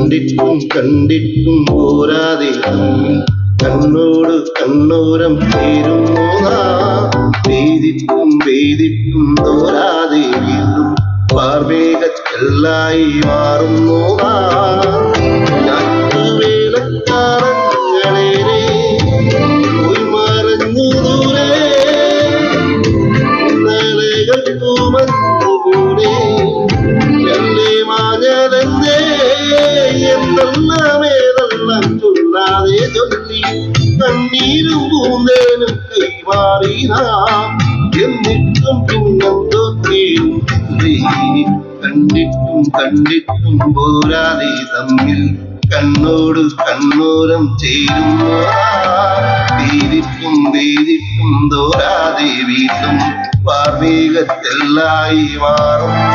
കണ്ടിട്ടും പോരാതെ തമ്മിൽ കണ്ണോട് കണ്ണോരം ചേരുന്നു പെയ്തിട്ടും തോരാതെ വീണ്ടും പാർവേഗക്കല്ലായി മാറുന്നു വേലക്കാരങ്ങളേറെ പോയി മറഞ്ഞു ദൂരെ ഇന്നലകൾ പൂമഞ്ഞുകൂടെ എന്നെ മാഞ്ഞതെന്തേ എന്തെല്ലാം ചൊല്ലാതെ ചൊല്ലി കണ്ണീരും പൂന്തേനും കൈമാറി എന്നിട്ടും പിന്നെന്തോ കണ്ടിട്ടും പോരാതെ തമ്മിൽ കണ്ണോട് കണ്ണോരം ചേരുന്നു പെയ്തിട്ടും തോരാതെ വീണ്ടും പാർവേഗത്തെല്ലായി മാറുന്നു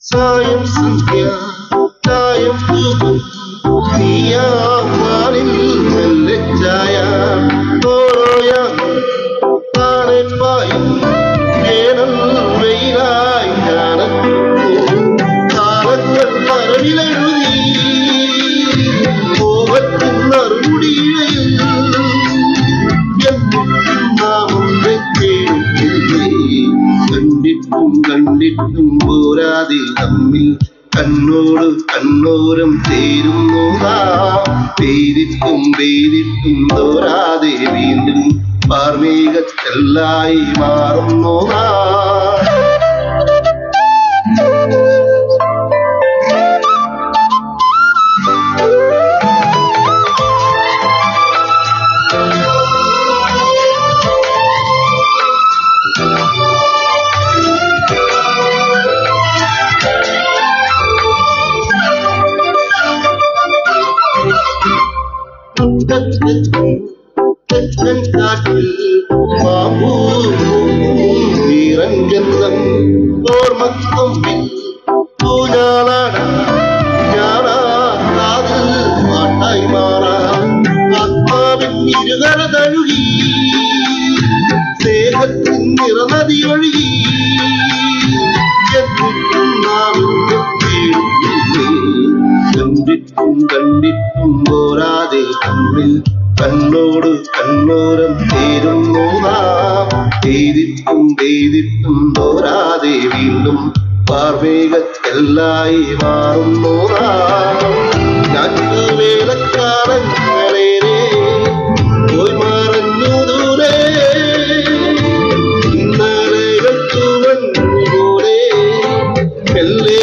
സായം സന്ധ്യ ചായം തൂകും നീയാളിൽ മെല്ലച്ചായ ഓരോയ താഴെപ്പായും വേനൽ വെയിലായി കാലങ്ങൾ കരവിലെഴുതി കോപത്തിൻ നറുമുടിയിൽ കണ്ടിട്ടും പോരാതെ തമ്മിൽ കണ്ണോട് കണ്ണോരം ചേരുന്നു പെയ്തിട്ടും തോരാതെ വീണ്ടും പാർവേഗത്തെല്ലായി മാറുന്നു കാട്ടിൽ വീരഞ്ചന്തം ഓർമ്മക്കൊമ്പിൽ ഞാനാതിൽ പാട്ടായി മാറാം ആത്മാവിൻ ഇരുകര തഴുകി സ്നേഹത്തിൻ നിറനദി ഒഴുകി കണ്ടിട്ടും പോരാതെ തമ്മിൽ കണ്ണോട് കണ്ണോരം ചേരുന്നു പെയ്തിട്ടും തോരാതെ വീണ്ടും പാർവേഗത്തെല്ലായി മാറുന്നു വേലക്കാരങ്ങളേറെ പോയി മറഞ്ഞു ദൂരെ ഇന്നലകൾ തൂവൻ പോലെ മെല്ലെ